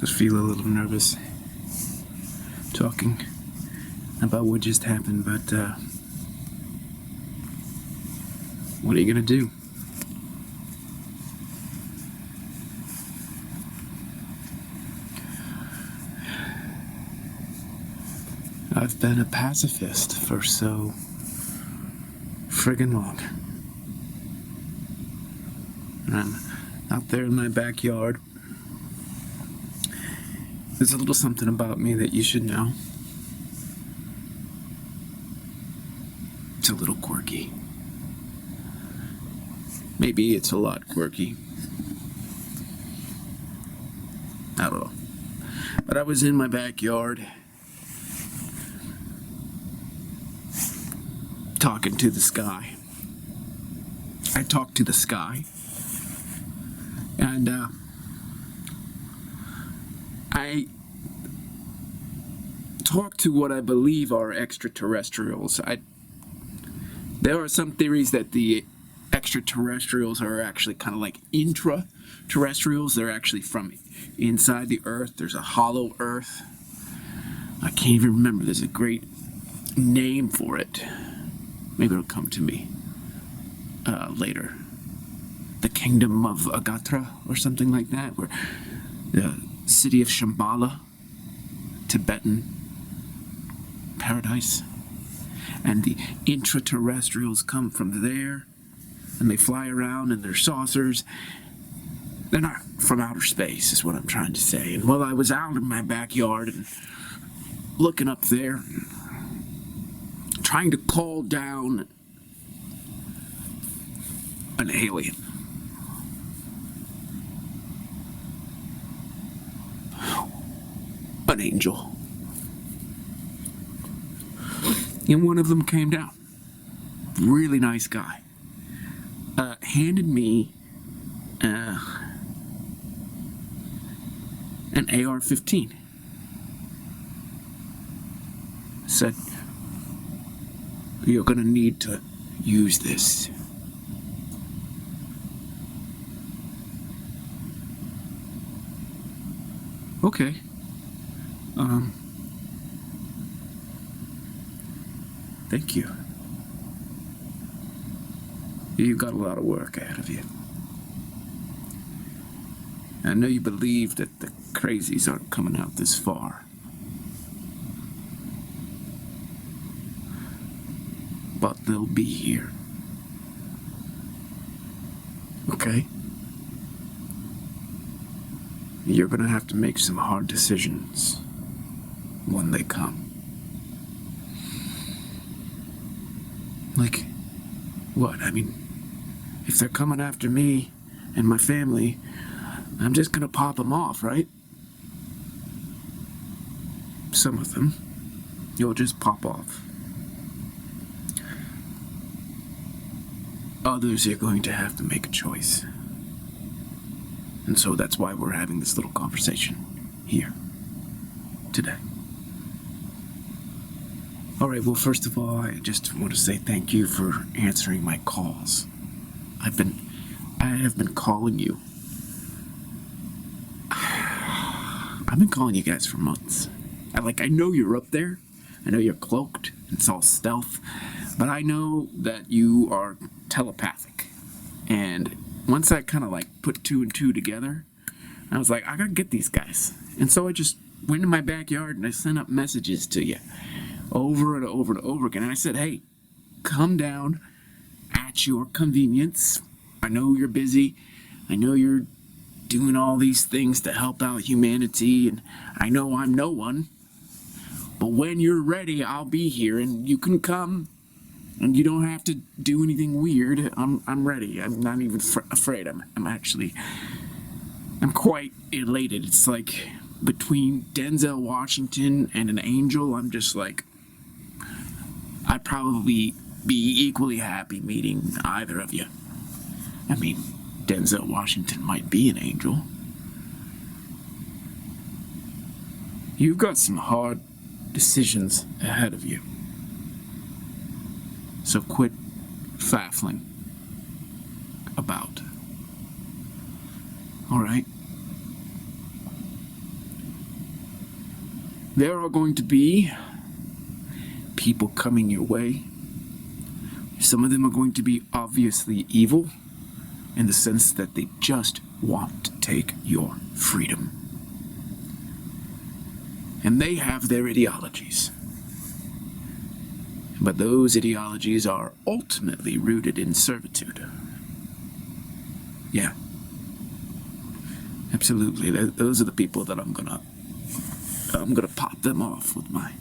Just feel a little nervous talking about what just happened, but what are you gonna do? I've been a pacifist for so friggin' long. And I'm out there in my backyard. There's a little something about me that you should know. It's a little quirky. Maybe it's a lot quirky. I don't know. But I was in my backyard talking to the sky. I talked to the sky. And I talked to what I believe are extraterrestrials. There are some theories that the extraterrestrials are actually kind of like intraterrestrials. They're actually from inside the Earth. There's a hollow Earth. I can't even remember. There's a great name for it. Maybe it'll come to me later. The Kingdom of Agatra or something like that, where the city of Shambhala, Tibetan paradise, and the intraterrestrials come from there, and they fly around in their saucers. They're not from outer space, is what I'm trying to say. And while I was out in my backyard and looking up there, trying to call down an alien, an angel, and one of them came down. Really nice guy. Handed me an AR-15. Said, "You're gonna need to use this." Okay. Thank you. You've got a lot of work ahead of you. I know you believe that the crazies aren't coming out this far. But they'll be here. Okay? You're gonna have to make some hard decisions when they come. Like, what? I mean, if they're coming after me and my family, I'm just gonna pop them off, right? Some of them, you'll just pop off. Others, you're going to have to make a choice. And so that's why we're having this little conversation here today. All right, well, first of all, I just want to say thank you for answering my calls. I have been calling you. I've been calling you guys for months. I know you're up there. I know you're cloaked. It's all stealth. But I know that you are telepathic. And once I kind of put two and two together, I was like, I gotta get these guys. And so I just went in my backyard and I sent up messages to you over and over and over again. And I said, hey, come down at your convenience. I know you're busy. I know you're doing all these things to help out humanity. And I know I'm no one. But when you're ready, I'll be here and you can come. And you don't have to do anything weird. I'm ready. I'm not even afraid. I'm quite elated. It's like between Denzel Washington and an angel, I'm just like, I'd probably be equally happy meeting either of you. I mean, Denzel Washington might be an angel. You've got some hard decisions ahead of you. So quit faffling about. All right? There are going to be people coming your way. Some of them are going to be obviously evil in the sense that they just want to take your freedom. And they have their ideologies. But those ideologies are ultimately rooted in servitude. Yeah. Absolutely. Those are the people that I'm gonna pop them off with my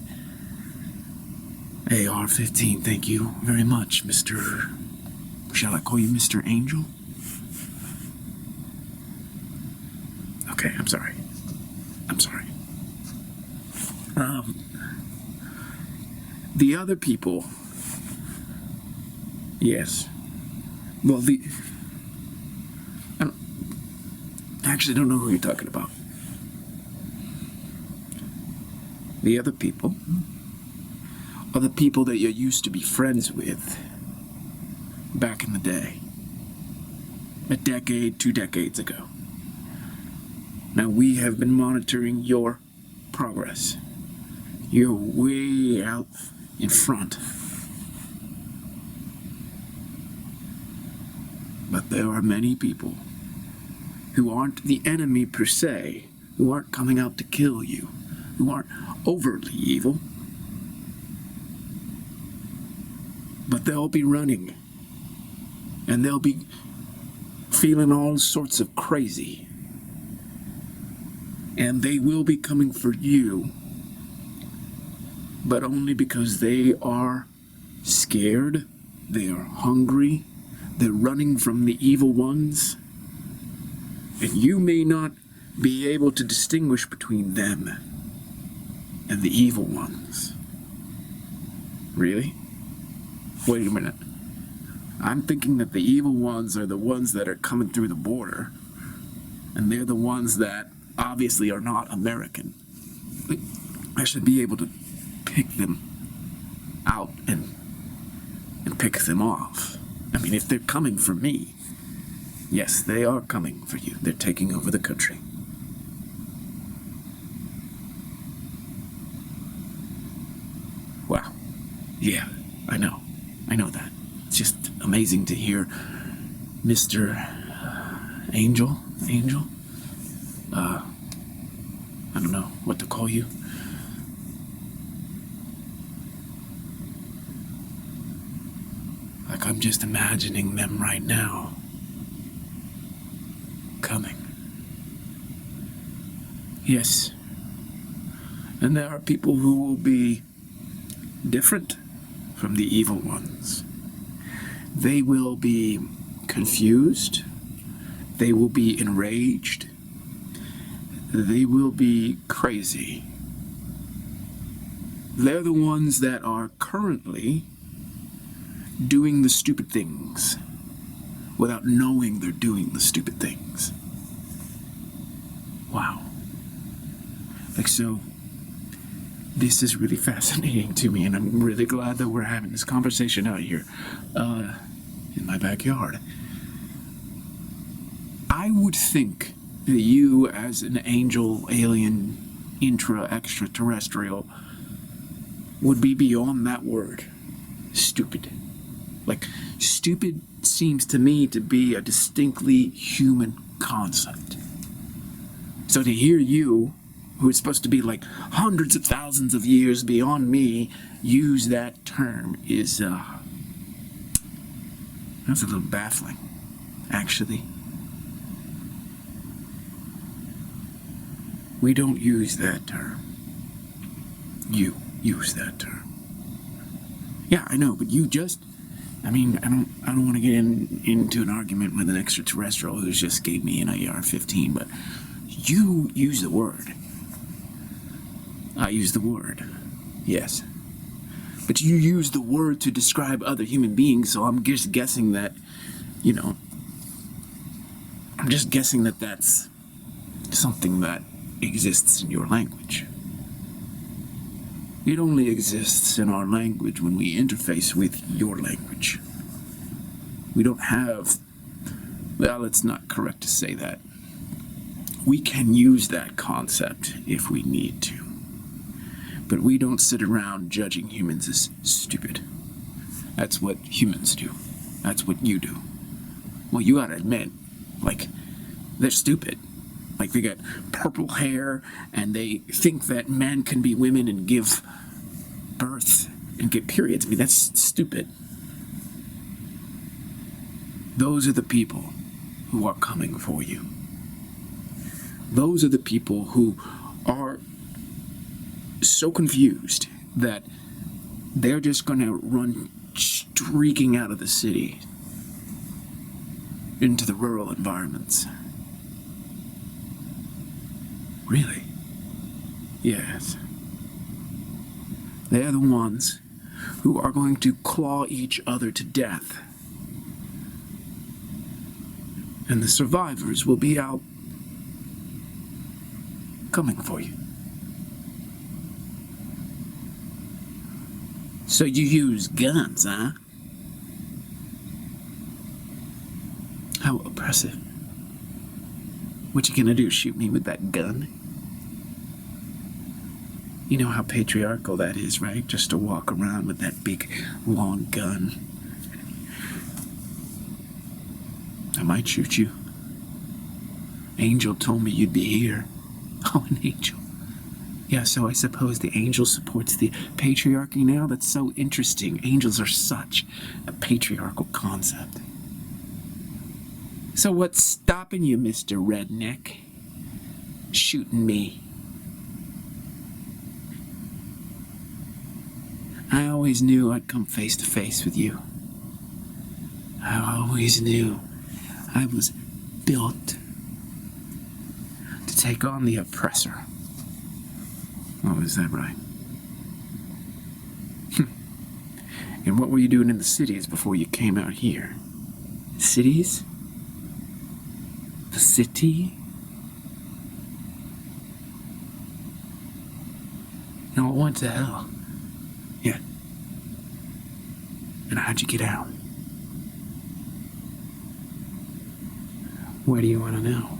AR-15. Thank you very much, Mr. Shall I call you Mr. Angel? Okay, I'm sorry. The other people. Yes. Well, I actually don't know who you're talking about. The other people are the people that you used to be friends with back in the day. A decade, 2 decades ago. Now we have been monitoring your progress. You're way out in front. But there are many people who aren't the enemy per se, who aren't coming out to kill you, who aren't overtly evil. But they'll be running, and they'll be feeling all sorts of crazy. And they will be coming for you, but only because they are scared, they are hungry, they're running from the evil ones, and you may not be able to distinguish between them and the evil ones. Really? Wait a minute. I'm thinking that the evil ones are the ones that are coming through the border, and they're the ones that obviously are not American. I should be able to pick them out and pick them off. I mean, if they're coming for me, yes, they are coming for you. They're taking over the country. Wow. Yeah, I know that. It's just amazing to hear Mr. Angel? I don't know what to call you. Like I'm just imagining them right now. Coming. Yes. And there are people who will be different from the evil ones. They will be confused. They will be enraged. They will be crazy. They're the ones that are currently doing the stupid things without knowing they're doing the stupid things. Wow. Like, so, this is really fascinating to me, and I'm really glad that we're having this conversation out here, in my backyard. I would think that you, as an angel, alien, extraterrestrial, would be beyond that word. Stupid. Like, stupid seems to me to be a distinctly human concept. So to hear you, who is supposed to be like hundreds of thousands of years beyond me, use that term is, that's a little baffling, actually. We don't use that term. You use that term. Yeah, I know, but you just, I don't want to get into an argument with an extraterrestrial who just gave me an AR-15, but you use the word. I use the word. Yes. But you use the word to describe other human beings, so I'm just guessing that, that's something that exists in your language. It only exists in our language when we interface with your language. We don't have, well, it's not correct to say that. We can use that concept if we need to. But we don't sit around judging humans as stupid. That's what humans do. That's what you do. Well, you gotta admit, like, they're stupid. Like, they got purple hair, and they think that men can be women and give birth and get periods. I mean, that's stupid. Those are the people who are coming for you. Those are the people who are so confused that they're just going to run streaking out of the city into the rural environments. Really? Yes. They're the ones who are going to claw each other to death. And the survivors will be out coming for you. So you use guns, huh? How oppressive. What you gonna do, shoot me with that gun? You know how patriarchal that is, right? Just to walk around with that big, long gun. I might shoot you. Angel told me you'd be here. Oh, an angel. Yeah, so I suppose the angel supports the patriarchy now? That's so interesting. Angels are such a patriarchal concept. So what's stopping you, Mr. Redneck? Shooting me. I always knew I'd come face to face with you. I always knew I was built to take on the oppressor. Oh, is that right? And what were you doing in the cities before you came out here? Cities? The city? No, it went to hell. Yeah. And how'd you get out? Why do you want to know?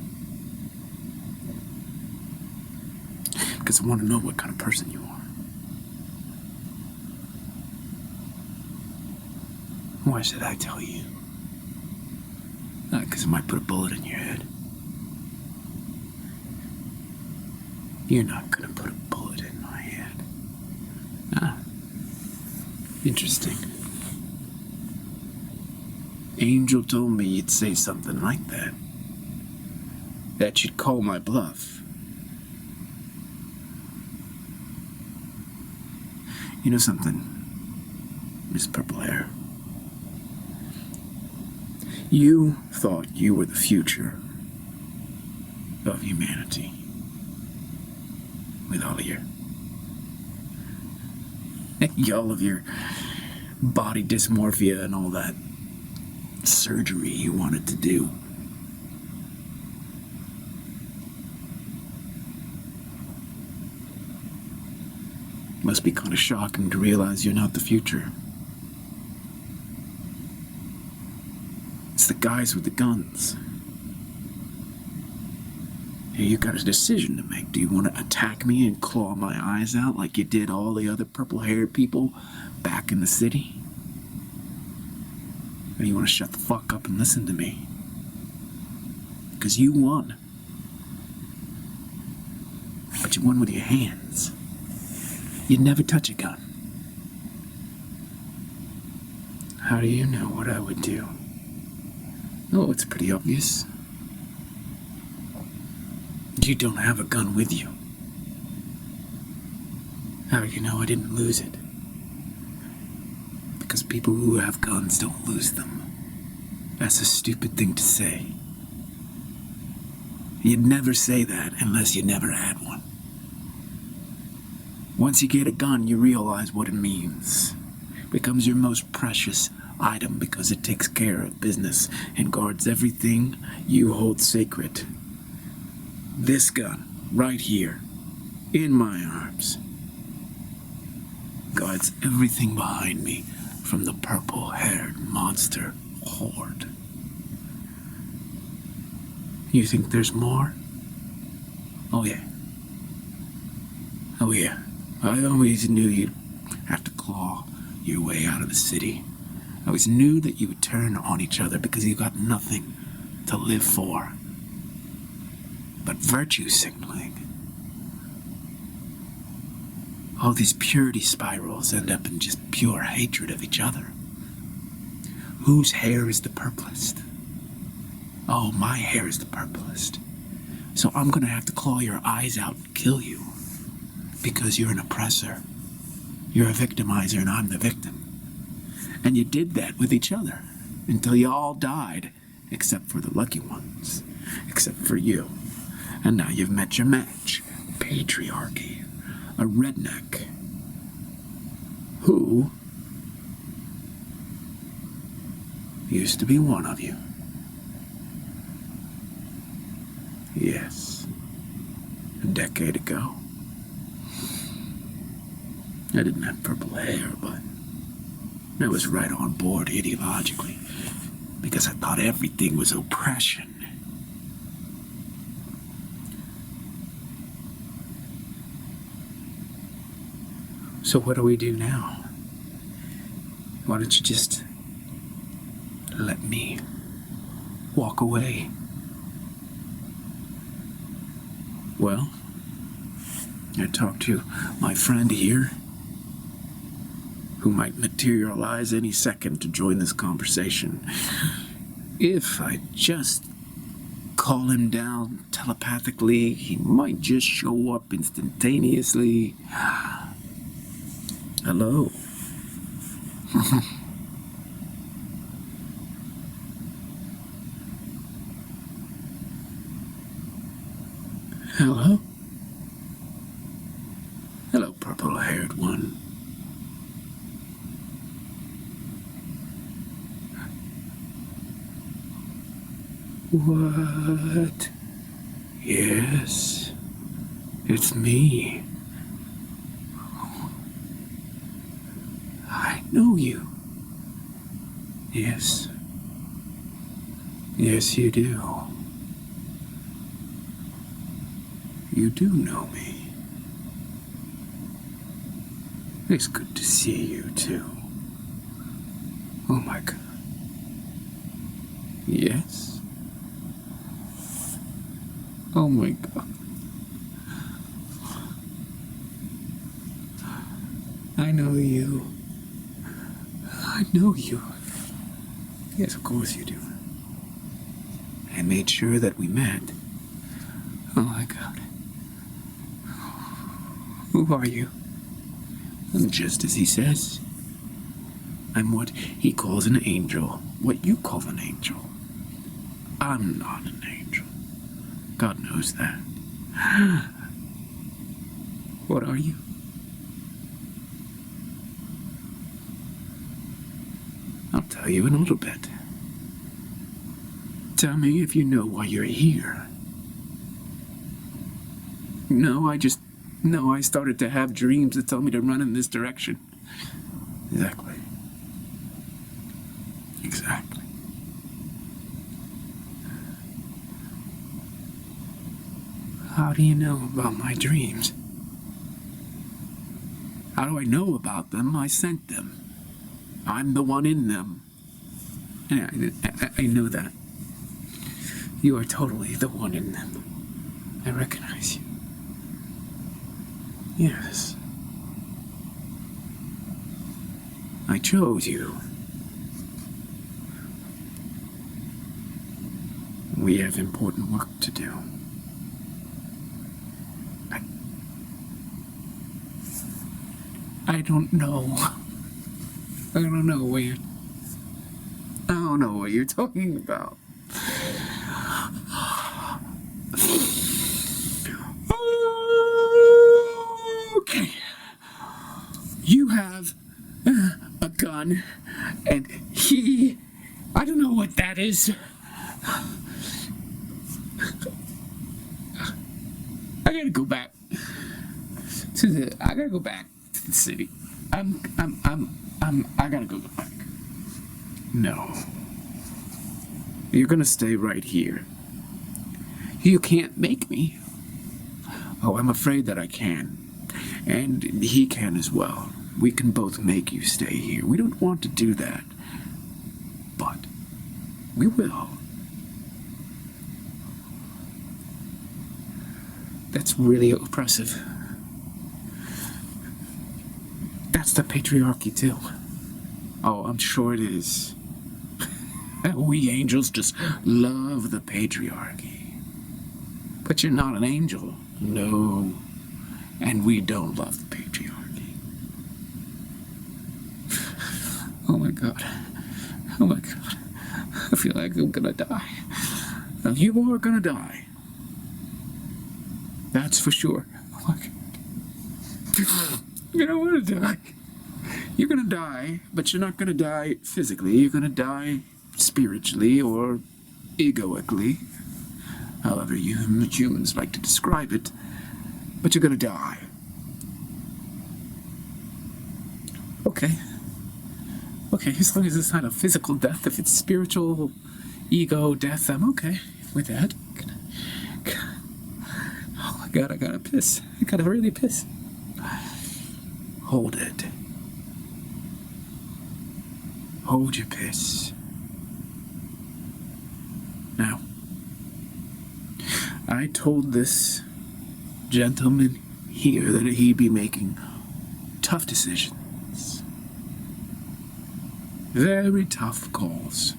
Because I want to know what kind of person you are. Why should I tell you? Because it might put a bullet in your head. You're not going to put a bullet in my head. Ah. Interesting. Angel told me you'd say something like that. That you'd call my bluff. You know something, Miss Purple Hair? You thought you were the future of humanity. With all of your body dysmorphia and all that surgery you wanted to do. Must be kind of shocking to realize you're not the future. It's the guys with the guns. Here, you got a decision to make. Do you want to attack me and claw my eyes out like you did all the other purple-haired people back in the city? Or do you want to shut the fuck up and listen to me? Because you won. But you won with your hands. You'd never touch a gun. How do you know what I would do? Oh, it's pretty obvious. You don't have a gun with you. How do you know I didn't lose it? Because people who have guns don't lose them. That's a stupid thing to say. You'd never say that unless you never had one. Once you get a gun, you realize what it means. It becomes your most precious item because it takes care of business and guards everything you hold sacred. This gun, right here, in my arms, guards everything behind me from the purple-haired monster horde. You think there's more? Oh yeah. Oh yeah. I always knew you'd have to claw your way out of the city. I always knew that you would turn on each other because you got nothing to live for but virtue signaling. All these purity spirals end up in just pure hatred of each other. Whose hair is the purplest? Oh, my hair is the purplest. So I'm gonna have to claw your eyes out and kill you. Because you're an oppressor. You're a victimizer and I'm the victim. And you did that with each other. Until you all died. Except for the lucky ones. Except for you. And now you've met your match. Patriarchy. A redneck. Who used to be one of you. Yes. A decade ago. I didn't have purple hair, but I was right on board ideologically because I thought everything was oppression. So what do we do now? Why don't you just let me walk away? Well, I talked to my friend here, who might materialize any second to join this conversation. If I just call him down telepathically, he might just show up instantaneously. Hello. Hello? Hello, purple-haired one. What? Yes, it's me. I know you. Yes. Yes, you do. You do know me. It's good to see you, too. Oh my God. Yes? Oh my God. I know you. I know you. Yes, of course you do. I made sure that we met. Oh my God. Who are you? I'm just as he says. I'm what he calls an angel. What you call an angel. I'm not an angel. God knows that. What are you? I'll tell you in a little bit. Tell me if you know why you're here. No, I started to have dreams that tell me to run in this direction. Exactly. Exactly. How do you know about my dreams? How do I know about them? I sent them. I'm the one in them. Yeah, I know that. You are totally the one in them. I recognize you. Yes. I chose you. We have important work to do. I don't know. I don't know what you're talking about. Okay. You have a gun, and I don't know what that is. I gotta go back to the city. I gotta go back. No. You're gonna stay right here. You can't make me. Oh, I'm afraid that I can. And he can as well. We can both make you stay here. We don't want to do that. But we will. That's really oppressive. That's the patriarchy, too. Oh, I'm sure it is. We angels just love the patriarchy. But you're not an angel. No. And we don't love the patriarchy. Oh my God. Oh my God. I feel like I'm gonna die. You are gonna die. That's for sure. Oh my God. You don't want to die. You're gonna die, but you're not gonna die physically. You're gonna die spiritually or egoically, however you humans like to describe it. But you're gonna die. Okay. Okay, as long as it's not a physical death, if it's spiritual ego death, I'm okay with that. Oh my God, I gotta piss. I gotta really piss. Hold it. Hold your piss. Now, I told this gentleman here that he'd be making tough decisions. Very tough calls.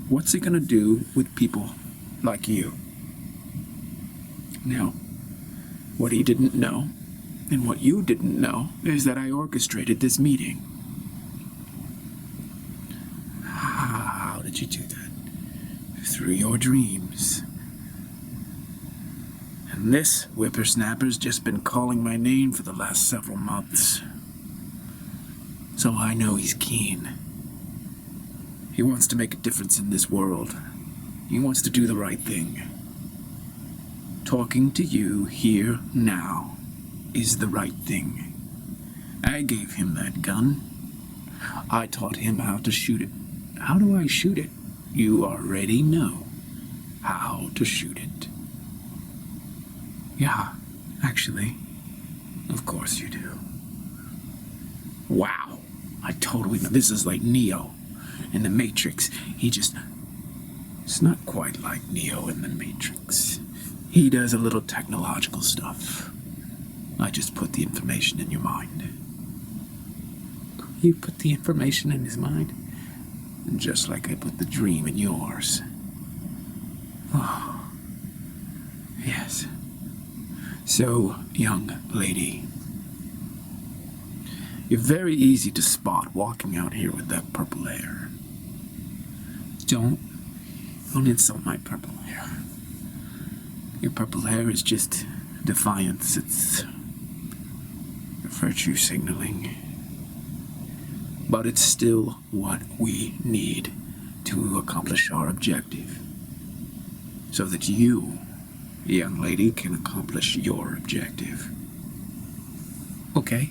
What's he gonna do with people like you? Now, what he didn't know, and what you didn't know, is that I orchestrated this meeting. How did you do that? Through your dreams. And this whippersnapper's just been calling my name for the last several months. So I know he's keen. He wants to make a difference in this world. He wants to do the right thing. Talking to you here now is the right thing. I gave him that gun. I taught him how to shoot it. How do I shoot it? You already know how to shoot it. Yeah, actually, of course you do. Wow, I totally know. This is like Neo in the Matrix. It's not quite like Neo in the Matrix. He does a little technological stuff. I just put the information in your mind. You put the information in his mind, just like I put the dream in yours. Oh, yes. So, young lady, you're very easy to spot walking out here with that purple hair. Don't insult my purple hair. Your purple hair is just defiance. It's virtue signaling. But it's still what we need to accomplish our objective. So that you, young lady, can accomplish your objective. Okay?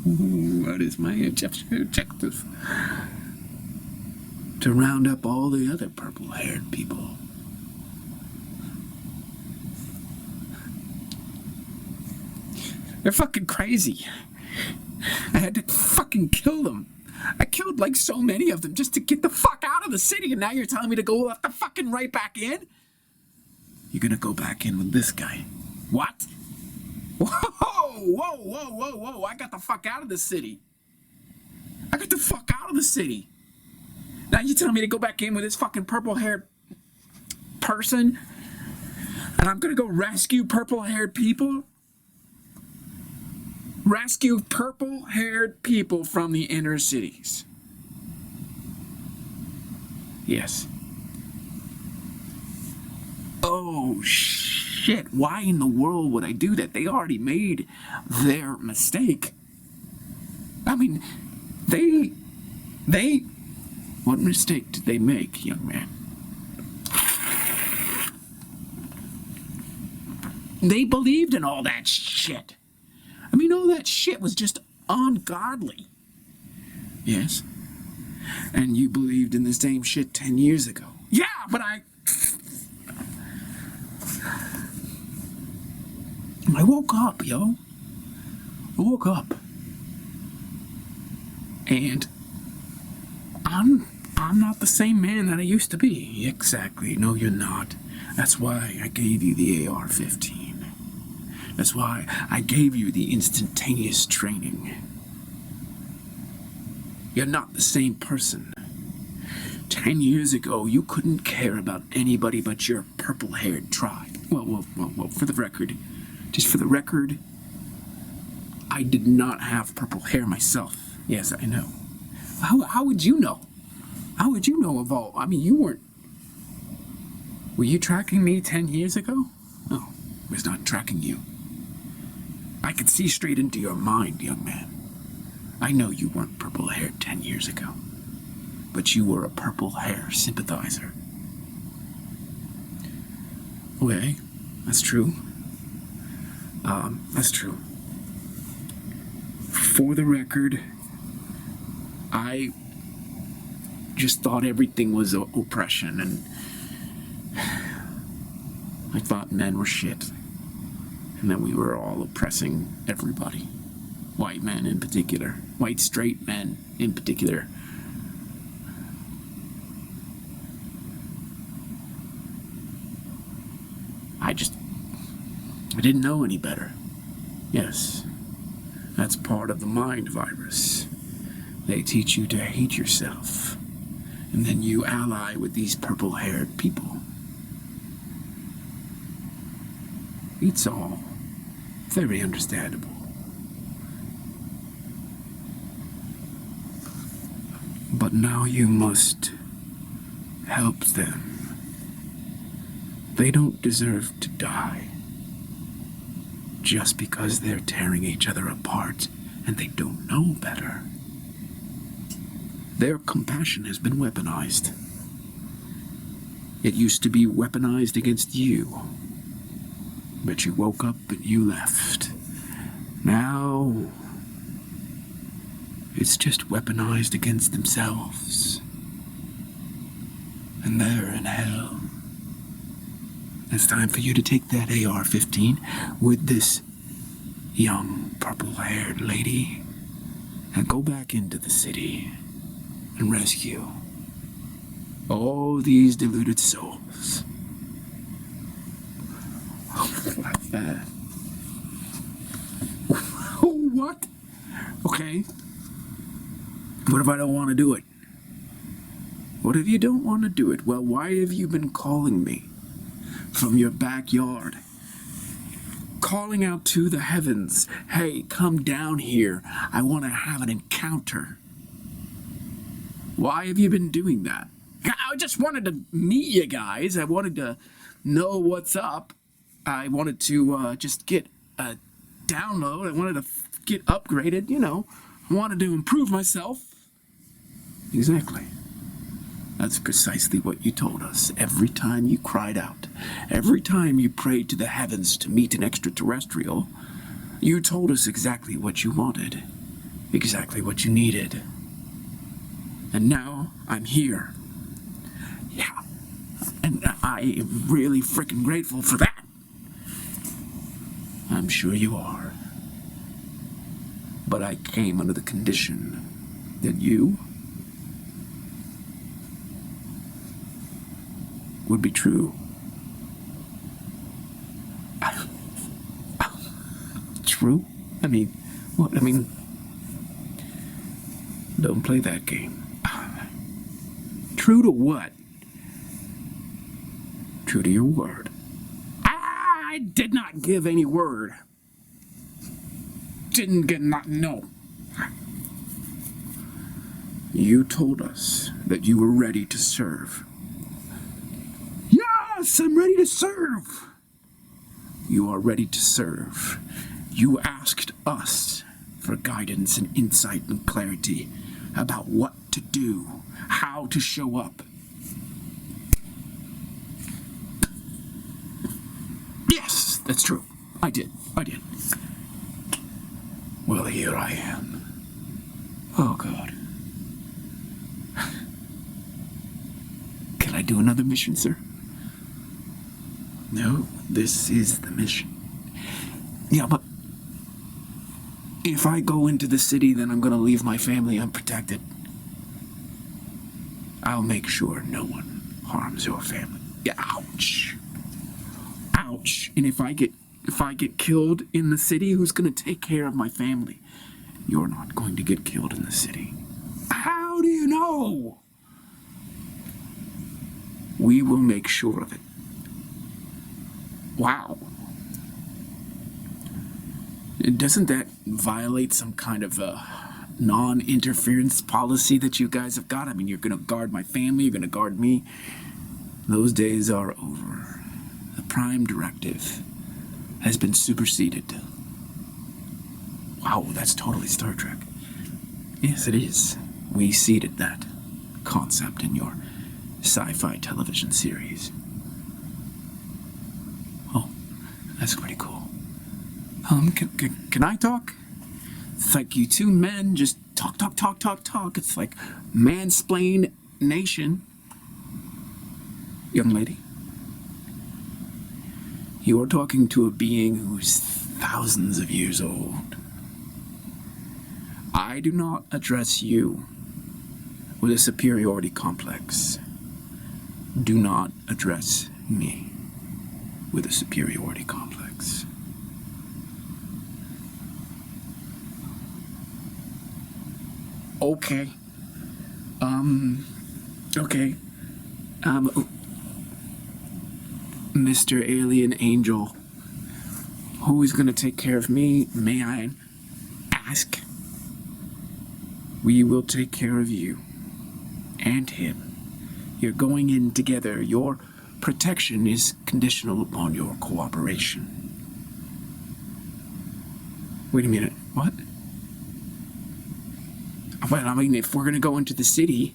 What is my objective? To round up all the other purple-haired people. They're fucking crazy. I had to fucking kill them. I killed like so many of them just to get the fuck out of the city, and now you're telling me to go left the fucking right back in? You're gonna go back in with this guy. What? Whoa. I got the fuck out of the city. I got the fuck out of the city. Now you're telling me to go back in with this fucking purple-haired person? And I'm gonna go rescue purple-haired people? Rescue purple-haired people from the inner cities. Yes. Oh, shit. Why in the world would I do that? They already made their mistake. I mean, they... What mistake did they make, young man? They believed in all that shit. I mean, all that shit was just ungodly. Yes? And you believed in the same shit 10 years ago. Yeah, but I woke up, yo. I woke up. And I'm not the same man that I used to be. Exactly. No, you're not. That's why I gave you the AR-15. That's why I gave you the instantaneous training. You're not the same person. 10 years ago, you couldn't care about anybody but your purple-haired tribe. Well, for the record, just for the record, I did not have purple hair myself. Yes, I know. How would you know? How would you know of all? I mean, you weren't... Were you tracking me 10 years ago? No, I was not tracking you. I could see straight into your mind, young man. I know you weren't purple-haired 10 years ago, but you were a purple-hair sympathizer. Okay, that's true. That's true. For the record, I just thought everything was oppression, and I thought men were shit, and that we were all oppressing everybody. White men in particular. White straight men in particular. I didn't know any better. Yes, that's part of the mind virus. They teach you to hate yourself, and then you ally with these purple-haired people. It's all very understandable. But now you must help them. They don't deserve to die just because they're tearing each other apart and they don't know better. Their compassion has been weaponized. It used to be weaponized against you, but you woke up and you left. Now, it's just weaponized against themselves. And they're in hell. It's time for you to take that AR-15 with this young purple-haired lady and go back into the city and rescue all these deluded souls. Like that. What? Okay. What if I don't want to do it? What if you don't want to do it? Well, why have you been calling me from your backyard? Calling out to the heavens, hey, come down here. I want to have an encounter. Why have you been doing that? I just wanted to meet you guys. I wanted to know what's up. I wanted to just get a download. I wanted to get upgraded, you know. I wanted to improve myself. Exactly. That's precisely what you told us every time you cried out. Every time you prayed to the heavens to meet an extraterrestrial, you told us exactly what you wanted, exactly what you needed. And now I'm here. Yeah. And I am really freaking grateful for that. I'm sure you are. But I came under the condition that you would be true. True? I mean, what? I mean, don't play that game. True to what? True to your word. I did not give any word. Didn't get not, no. You told us that you were ready to serve. Yes, I'm ready to serve. You are ready to serve. You asked us for guidance and insight and clarity about what to do, how to show up. Yes, that's true. I did. Well, here I am. Oh, God. Can I do another mission, sir? No, this is the mission. Yeah, but if I go into the city, then I'm gonna leave my family unprotected. I'll make sure no one harms your family. Yeah, ouch. Ouch. And if I get killed in the city, who's gonna take care of my family? You're not going to get killed in the city. How do you know? We will make sure of it. Wow. Doesn't that violate some kind of a non-interference policy that you guys have got? I mean, you're going to guard my family, you're going to guard me. Those days are over. The Prime Directive has been superseded. Wow, that's totally Star Trek. Yes, it is. We seeded that concept in your sci-fi television series. Oh, that's pretty cool. Can I talk? It's like you two men just talk. It's like mansplain nation. Young lady, you are talking to a being who's thousands of years old. I do not address you with a superiority complex. Do not address me with a superiority complex. Okay. Okay. Mr. Alien Angel, who is gonna take care of me, may I ask? We will take care of you and him. You're going in together. Your protection is conditional upon your cooperation. Wait a minute, what? Well, I mean, if we're gonna go into the city,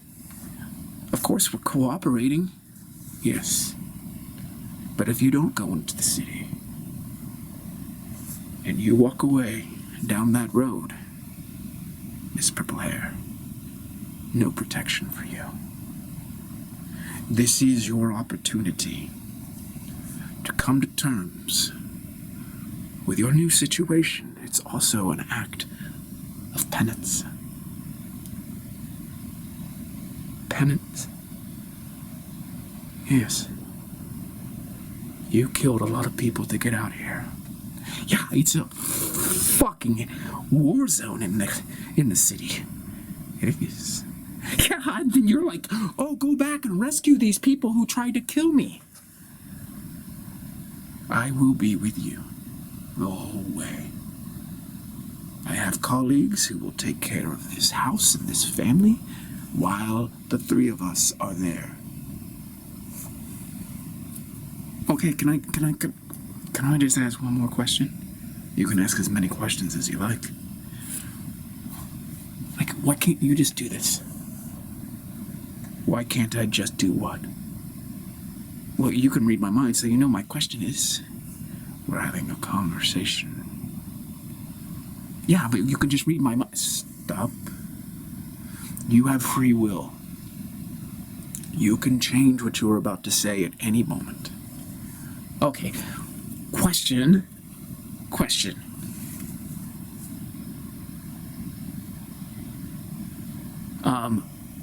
of course we're cooperating. Yes. But if you don't go into the city, and you walk away down that road, Miss Purple Hair, no protection for you. This is your opportunity to come to terms with your new situation. It's also an act of penance. Penance? Yes. You killed a lot of people to get out here. Yeah, it's a fucking war zone in the city. It is. Yeah, and then you're like, oh, go back and rescue these people who tried to kill me. I will be with you the whole way. I have colleagues who will take care of this house and this family while the three of us are there. Okay, can I just ask one more question? You can ask as many questions as you like. Like, why can't you just do this? Why can't I just do what? Well, you can read my mind, so you know my question is, we're having a conversation. Yeah, but you can just read my mind. Stop. You have free will. You can change what you're about to say at any moment. Okay, question.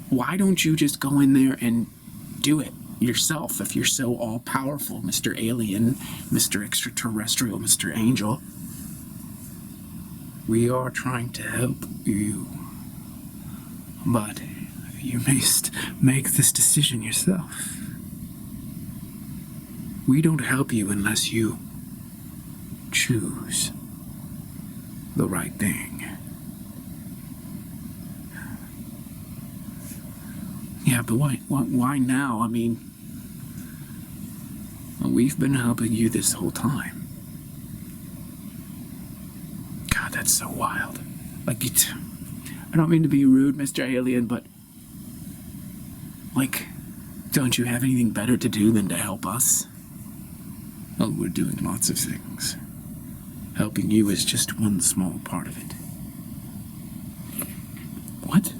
Why don't you just go in there and do it yourself if you're so all-powerful, Mr. Alien, Mr. Extraterrestrial, Mr. Angel? We are trying to help you, but you must make this decision yourself. We don't help you unless you choose the right thing. Yeah, but why now? I mean, we've been helping you this whole time. God, that's so wild. Like, I don't mean to be rude, Mr. Alien, but, like, don't you have anything better to do than to help us? Oh, we're doing lots of things. Helping you is just one small part of it. What?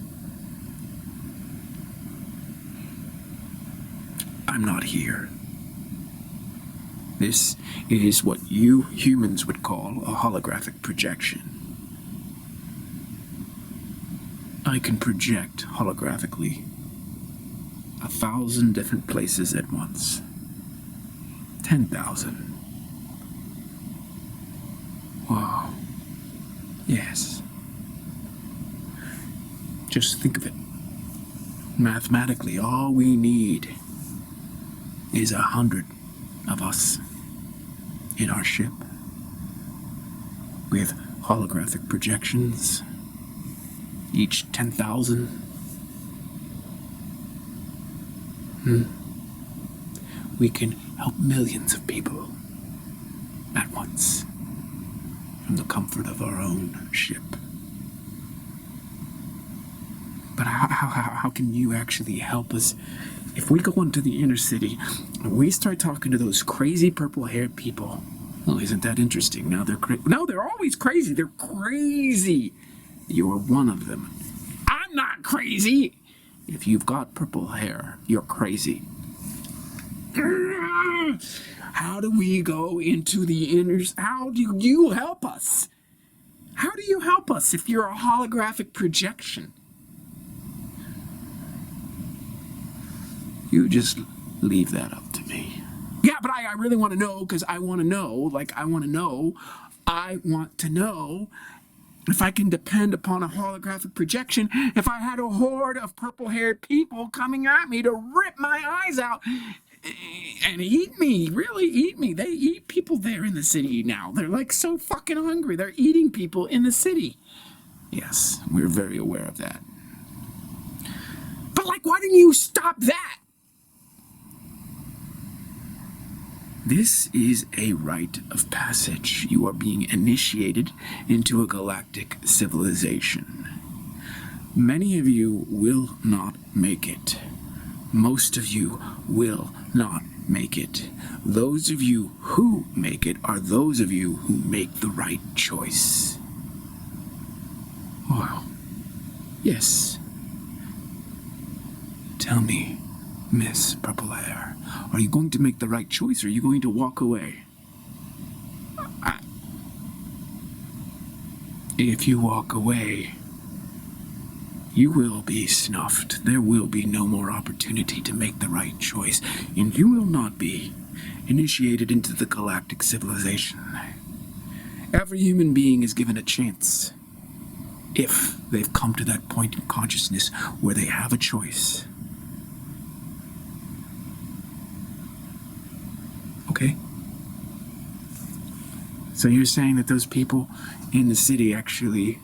I'm not here. This is what you humans would call a holographic projection. I can project holographically 1,000 different places at once. 10,000. Wow. Yes. Just think of it. Mathematically, all we need is 100 of us in our ship with holographic projections, each 10,000. We can help millions of people at once from the comfort of our own ship. But how can you actually help us if we go into the inner city and we start talking to those crazy purple-haired people? Well, isn't that interesting? Now they're always crazy. They're crazy. You're one of them. I'm not crazy. If you've got purple hair, you're crazy. How do we go into the inner? How do you help us? How do you help us if you're a holographic projection? You just leave that up to me. Yeah, but I really want to know, because I want to know if I can depend upon a holographic projection, if I had a horde of purple-haired people coming at me to rip my eyes out and eat me, really eat me. They eat people there in the city now. They're like so fucking hungry. They're eating people in the city. Yes, we're very aware of that. But like, why didn't you stop that? This is a rite of passage. You are being initiated into a galactic civilization. Many of you will not make it. Most of you will not make it. Those of you who make it are those of you who make the right choice. Wow. Yes. Tell me, Miss Purple Hair, are you going to make the right choice, or are you going to walk away? If you walk away, you will be snuffed. There will be no more opportunity to make the right choice, and you will not be initiated into the galactic civilization. Every human being is given a chance if they've come to that point in consciousness where they have a choice. Okay? So you're saying that those people in the city actually,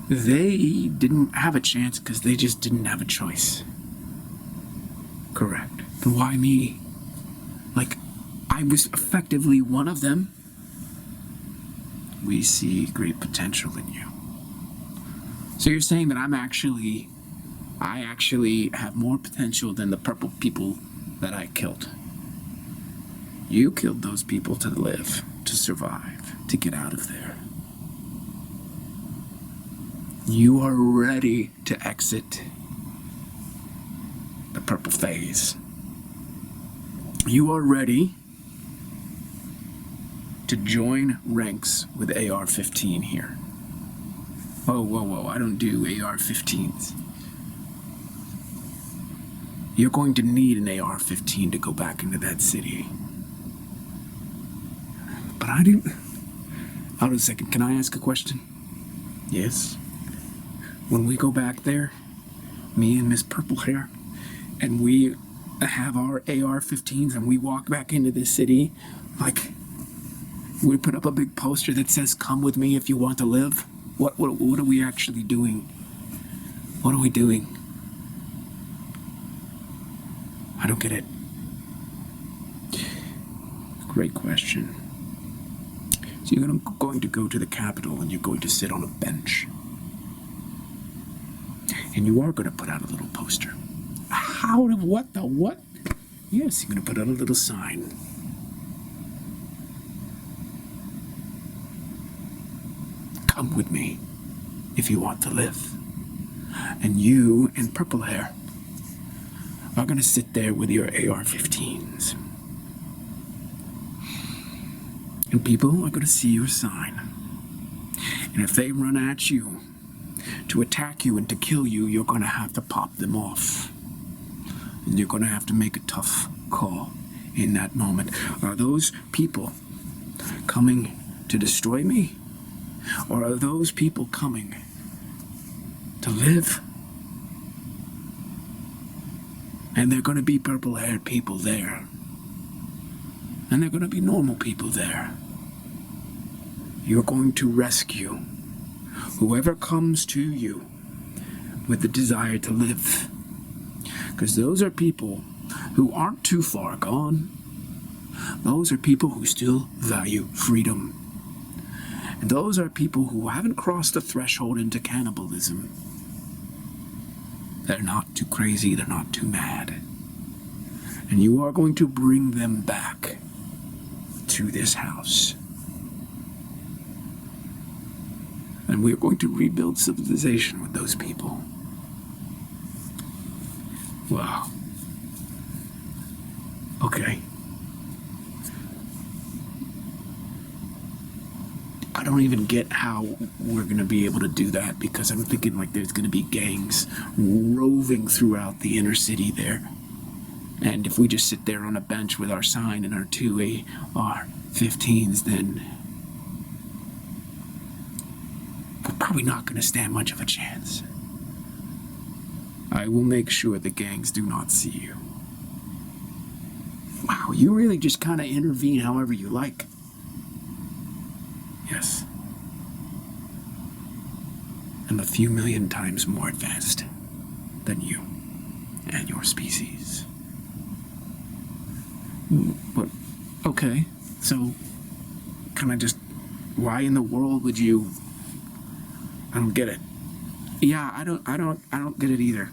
they didn't have a chance because they just didn't have a choice. Correct. But why me? Like, I was effectively one of them. We see great potential in you. So you're saying that I actually have more potential than the purple people that I killed. You killed those people to live, to survive, to get out of there. You are ready to exit the purple phase. You are ready to join ranks with AR-15 here. Whoa, I don't do AR-15s. You're going to need an AR-15 to go back into that city. But I do. Hold on a second, can I ask a question? Yes? When we go back there, me and Miss Purple Hair, and we have our AR-15s and we walk back into the city, like, we put up a big poster that says, "Come with me if you want to live." What are we actually doing? What are we doing? I don't get it. Great question. So you're going to go to the Capitol and you're going to sit on a bench. And you are going to put out a little poster. What? Yes, you're going to put out a little sign. Come with me if you want to live. And you and Purple Hair are going to sit there with your AR-15s. And people are going to see your sign. And if they run at you to attack you and to kill you, you're going to have to pop them off. And you're going to have to make a tough call in that moment. Are those people coming to destroy me? Or are those people coming to live? And they're going to be purple-haired people there. And they're going to be normal people there. You're going to rescue whoever comes to you with the desire to live. Because those are people who aren't too far gone. Those are people who still value freedom. And those are people who haven't crossed the threshold into cannibalism. They're not too crazy, they're not too mad. And you are going to bring them back to this house. And we're going to rebuild civilization with those people. Wow. Okay. I don't even get how we're going to be able to do that, because I'm thinking like there's going to be gangs roving throughout the inner city there. And if we just sit there on a bench with our sign and our two AR-15s, then we're probably not going to stand much of a chance. I will make sure the gangs do not see you. Wow, you really just kind of intervene however you like. Yes. I'm a few million times more advanced than you and your species. But, okay, so, why in the world would you... I don't get it. Yeah, I don't get it either.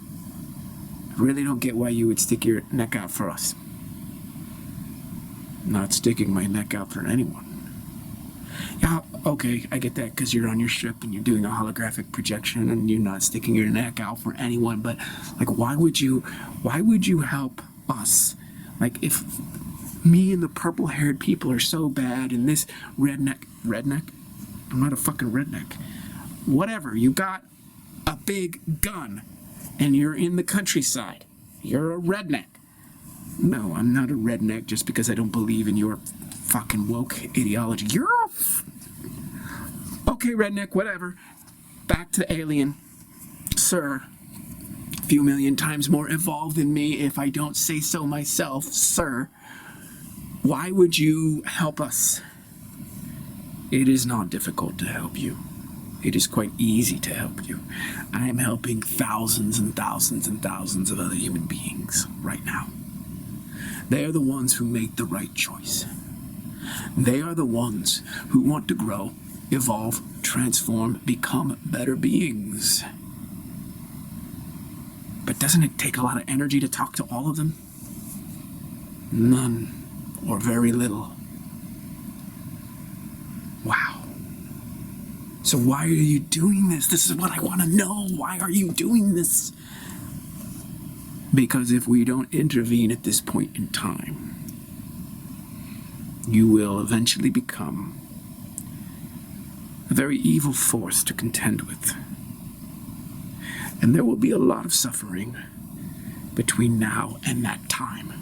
I really don't get why you would stick your neck out for us. I'm not sticking my neck out for anyone. Yeah, okay, I get that, because you're on your ship and you're doing a holographic projection and you're not sticking your neck out for anyone, but, like, why would you help us? Like, if me and the purple-haired people are so bad and this redneck? I'm not a fucking redneck. Whatever, you got a big gun and you're in the countryside. You're a redneck. No, I'm not a redneck just because I don't believe in your fucking woke ideology. Okay, redneck, whatever. Back to the alien. Sir, a few million times more evolved than me, if I don't say so myself. Sir, why would you help us? It is not difficult to help you. It is quite easy to help you. I am helping thousands and thousands and thousands of other human beings right now. They are the ones who make the right choice. They are the ones who want to grow, evolve, transform, become better beings. But doesn't it take a lot of energy to talk to all of them? None, or very little. Wow. So why are you doing this? This is what I want to know. Why are you doing this? Because if we don't intervene at this point in time, you will eventually become a very evil force to contend with. And there will be a lot of suffering between now and that time.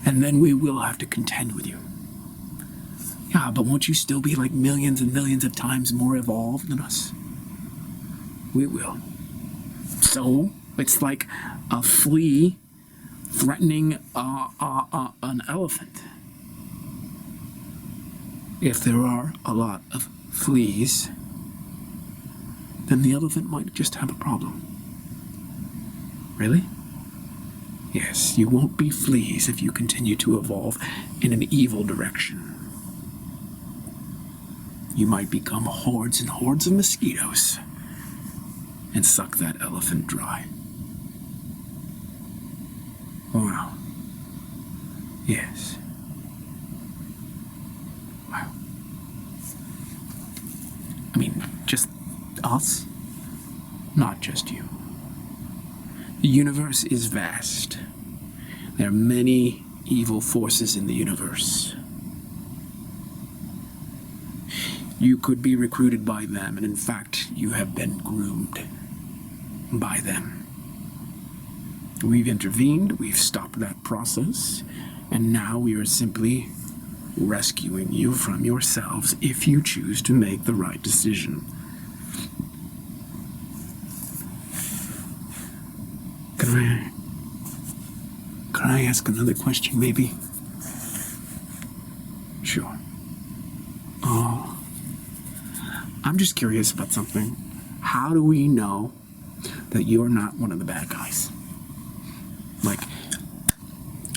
And then we will have to contend with you. Yeah, but won't you still be like millions and millions of times more evolved than us? We will. So, it's like a flea threatening an elephant. If there are a lot of fleas, then the elephant might just have a problem. Really? Yes, you won't be fleas if you continue to evolve in an evil direction. You might become hordes and hordes of mosquitoes and suck that elephant dry. Wow. Yes. Wow. I mean, just us? Not just you. The universe is vast. There are many evil forces in the universe. You could be recruited by them, and in fact, you have been groomed by them. We've intervened, we've stopped that process, and now we are simply rescuing you from yourselves if you choose to make the right decision. Can I ask another question, maybe? Sure. Oh, I'm just curious about something. How do we know that you're not one of the bad guys? Like,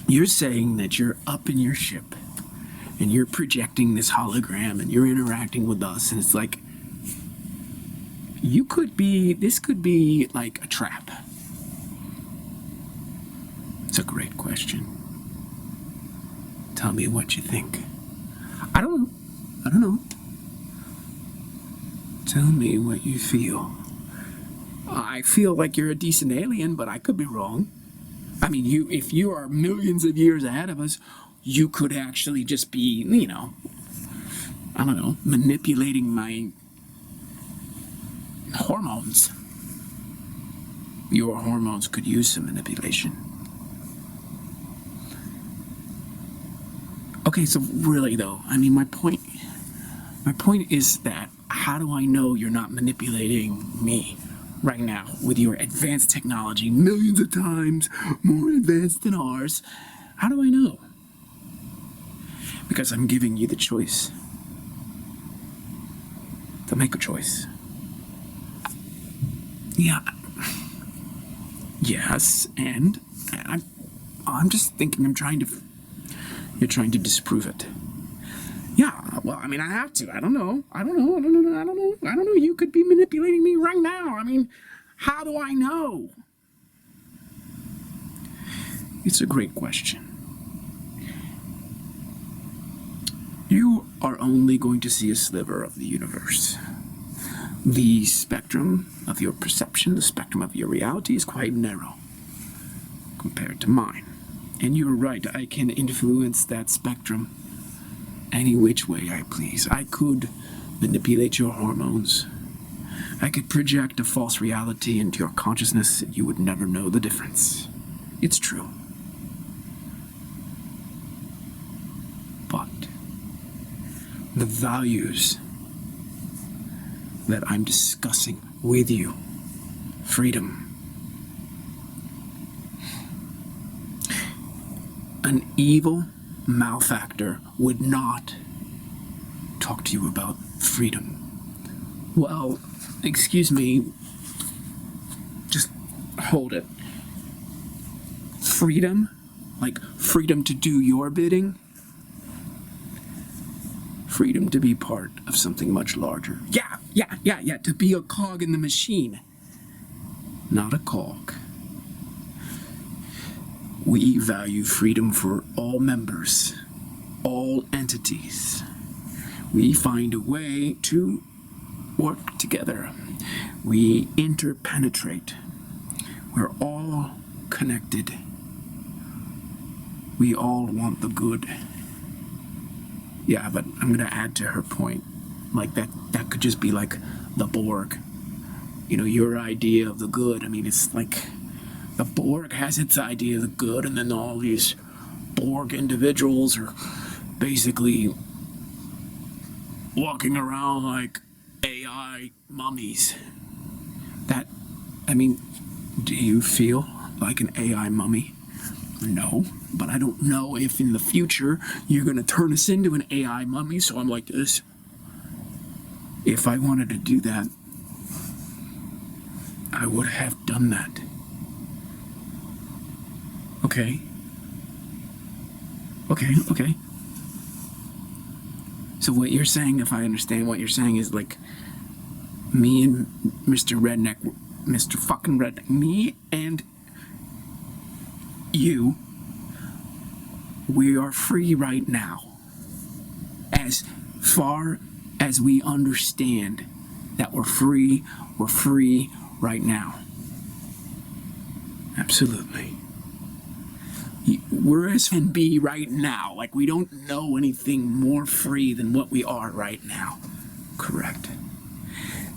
you're saying that you're up in your ship and you're projecting this hologram and you're interacting with us, and it's like, this could be like a trap. It's a great question. Tell me what you think. I don't know. Tell me what you feel. I feel like you're a decent alien, but I could be wrong. I mean, if you are millions of years ahead of us, you could actually just be, manipulating my hormones. Your hormones could use some manipulation. Okay, so really though, I mean, my point is that how do I know you're not manipulating me right now with your advanced technology, millions of times more advanced than ours? How do I know? Because I'm giving you the choice to make a choice. Yeah. Yes, and I'm just thinking you're trying to disprove it. Yeah, well, I mean, I have to. I don't know. You could be manipulating me right now. I mean, how do I know? It's a great question. You are only going to see a sliver of the universe. The spectrum of your perception, the spectrum of your reality is quite narrow compared to mine. And you're right, I can influence that spectrum any which way I please. I could manipulate your hormones. I could project a false reality into your consciousness and you would never know the difference. It's true. But the values that I'm discussing with you, freedom, an evil malefactor would not talk to you about freedom. Well, excuse me, just hold it. Freedom? Like freedom to do your bidding? Freedom to be part of something much larger. Yeah, to be a cog in the machine. Not a cog. We value freedom for all members, all entities. We find a way to work together. We interpenetrate. We're all connected. We all want the good. Yeah, but I'm gonna add to her point. Like that could just be like the Borg. Your idea of the good. I mean, it's like the Borg has its idea of the good, and then all these Borg individuals are basically walking around like AI mummies. Do you feel like an AI mummy? No, but I don't know if in the future you're going to turn us into an AI mummy, so I'm like this. If I wanted to do that, I would have done that. Okay. So what you're saying, if I understand what you're saying, is like me and Mr. Redneck, Mr. fucking Redneck, me and you, we are free right now. As far as we understand that we're free right now. Absolutely. We're as can be right now. Like, we don't know anything more free than what we are right now. Correct.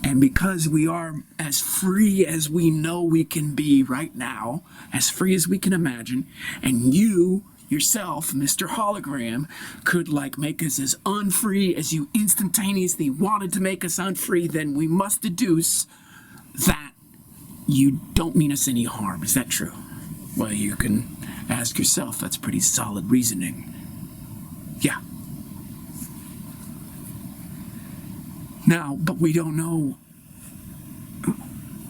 And because we are as free as we know we can be right now, as free as we can imagine, and you yourself, Mr. Hologram, could make us as unfree as you instantaneously wanted to make us unfree, then we must deduce that you don't mean us any harm. Is that true? Well, you can ask yourself. That's pretty solid reasoning. Yeah. Now, but we don't know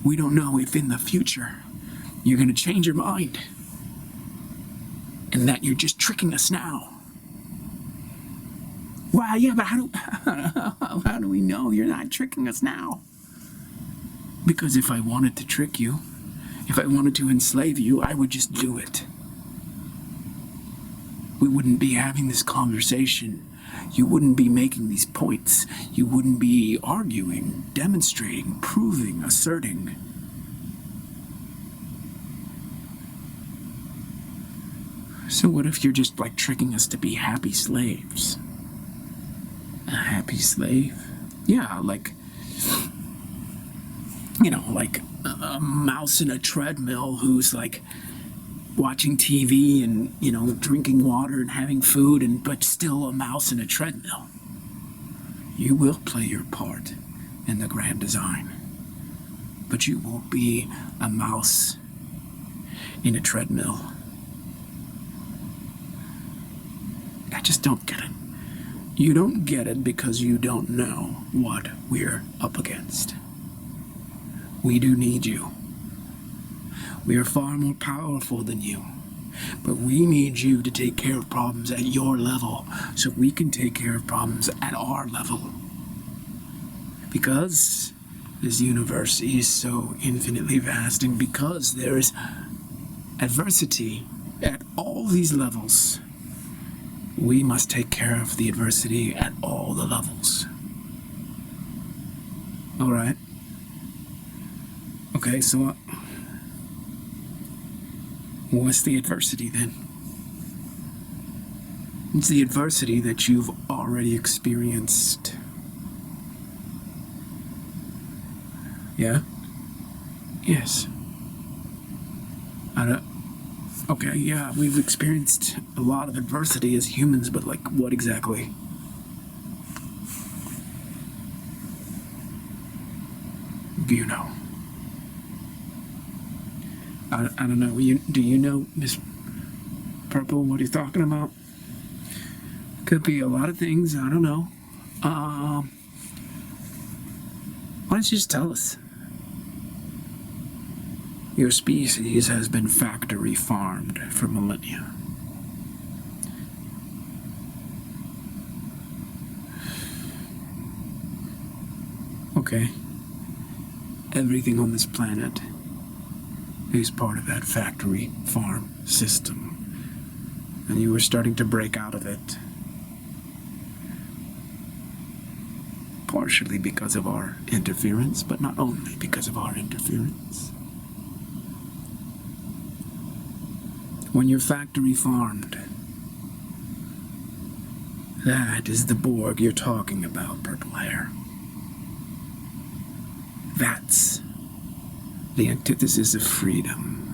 if in the future you're going to change your mind and that you're just tricking us now. Well, yeah, but how do we know you're not tricking us now? Because if I wanted to trick you, if I wanted to enslave you, I would just do it. We wouldn't be having this conversation. You wouldn't be making these points. You wouldn't be arguing, demonstrating, proving, asserting. So what if you're just tricking us to be happy slaves? A happy slave? Yeah, a mouse in a treadmill who's watching TV and, drinking water and having food, but still a mouse in a treadmill. You will play your part in the grand design, but you won't be a mouse in a treadmill. I just don't get it. You don't get it because you don't know what we're up against. We do need you. We are far more powerful than you, but we need you to take care of problems at your level so we can take care of problems at our level. Because this universe is so infinitely vast, and because there is adversity at all these levels, we must take care of the adversity at all the levels. All right. Okay, so what's the adversity then? It's the adversity that you've already experienced. Yeah? Yes. Okay, yeah, we've experienced a lot of adversity as humans, but what exactly? Do you know? I don't know. Do you know, Miss Purple, what he's talking about? Could be a lot of things. I don't know. Why don't you just tell us? Your species has been factory farmed for millennia. Okay. Everything on this planet is part of that factory farm system. And you were starting to break out of it. Partially because of our interference, but not only because of our interference. When you're factory farmed, that is the Borg you're talking about, Purple Hair. That's the antithesis of freedom.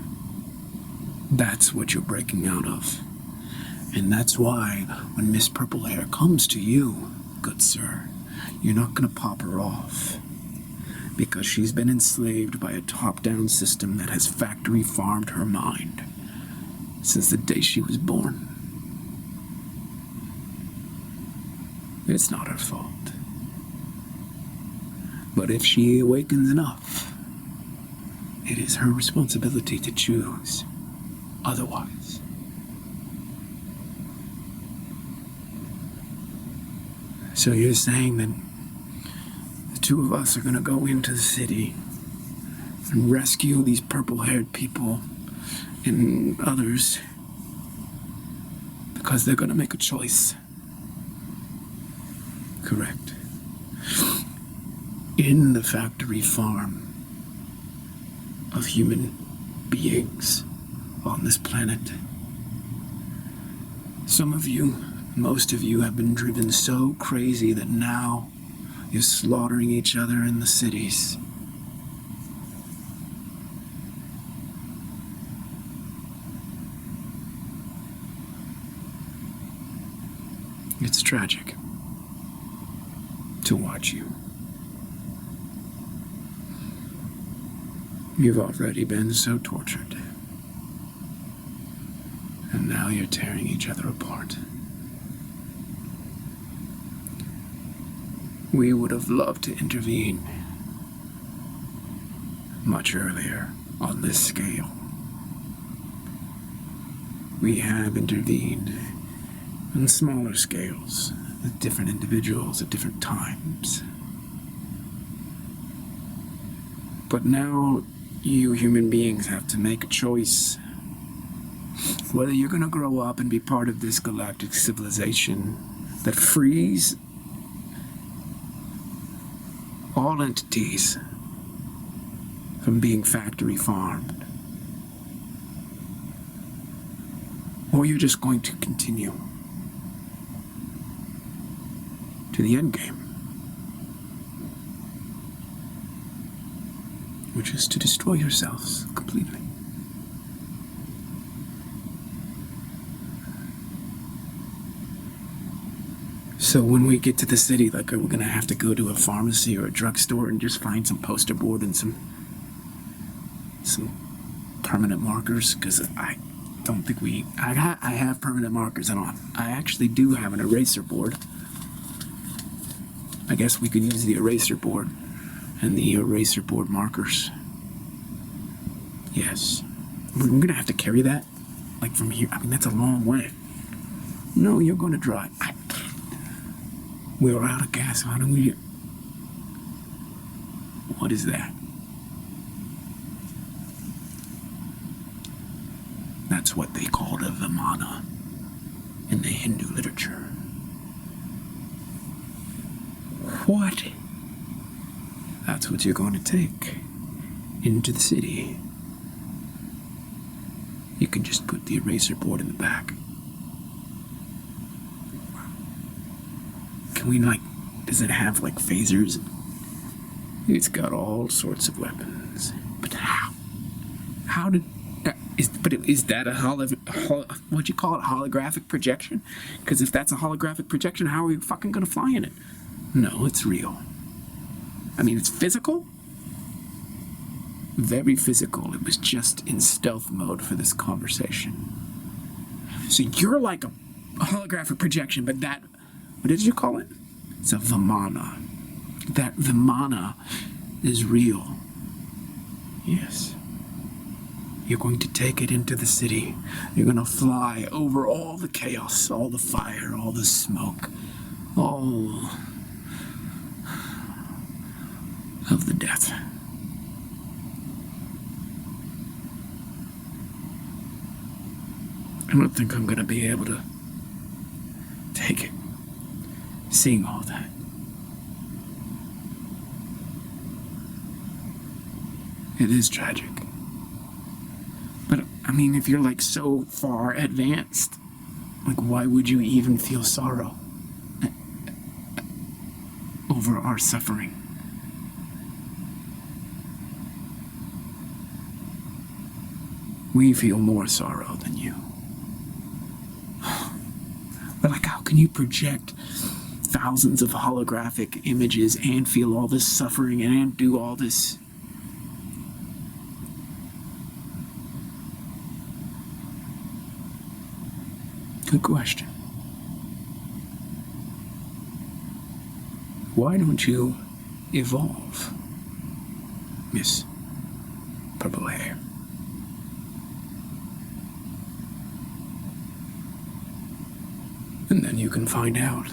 That's what you're breaking out of. And that's why when Miss Purple Hair comes to you, good sir, you're not going to pop her off. Because she's been enslaved by a top-down system that has factory farmed her mind since the day she was born. It's not her fault. But if she awakens enough, it is her responsibility to choose otherwise. So you're saying that the two of us are going to go into the city and rescue these purple-haired people and others because they're going to make a choice. Correct. In the factory farm of human beings on this planet, some of you, most of you, have been driven so crazy that now You're slaughtering each other in the cities. It's tragic to watch you. You've already been so tortured. And now you're tearing each other apart. We would have loved to intervene much earlier on this scale. We have intervened on smaller scales with different individuals at different times. But now you human beings have to make a choice whether you're going to grow up and be part of this galactic civilization that frees all entities from being factory farmed, or you're just going to continue to the end game, which is to destroy yourselves completely. So when we get to the city, like, we're gonna have to go to a pharmacy or a drugstore and just find some poster board and some permanent markers, because I don't think I have permanent markers. I actually do have an eraser board. I guess we could use the eraser board and the eraser board markers. Yes. We're gonna have to carry that, like, from here. I mean, that's a long way. No, you're gonna drive. We're out of gas. How do we... What is that? That's what they called a Vimana in the Hindu literature. What? That's what you're going to take into the city. You can just put the eraser board in the back. Can we, like, does it have, like, phasers? It's got all sorts of weapons. But how? How did... is that a what'd you call it? Holographic projection? Because if that's a holographic projection, how are we fucking gonna fly in it? No, it's real. I mean, it's physical? Very physical. It was just in stealth mode for this conversation. So you're like a holographic projection, but that... What did you call it? It's a Vimana. That Vimana is real. Yes. You're going to take it into the city. You're going to fly over all the chaos, all the fire, all the smoke, all of the death. I don't think I'm going to be able to take it. Seeing all that. It is tragic. But, I mean, if you're, like, so far advanced, like, why would you even feel sorrow over our suffering? We feel more sorrow than you. But, like, how can you project thousands of holographic images and feel all this suffering and do all this? Good question. Why don't you evolve, Miss Purple Hair? And then you can find out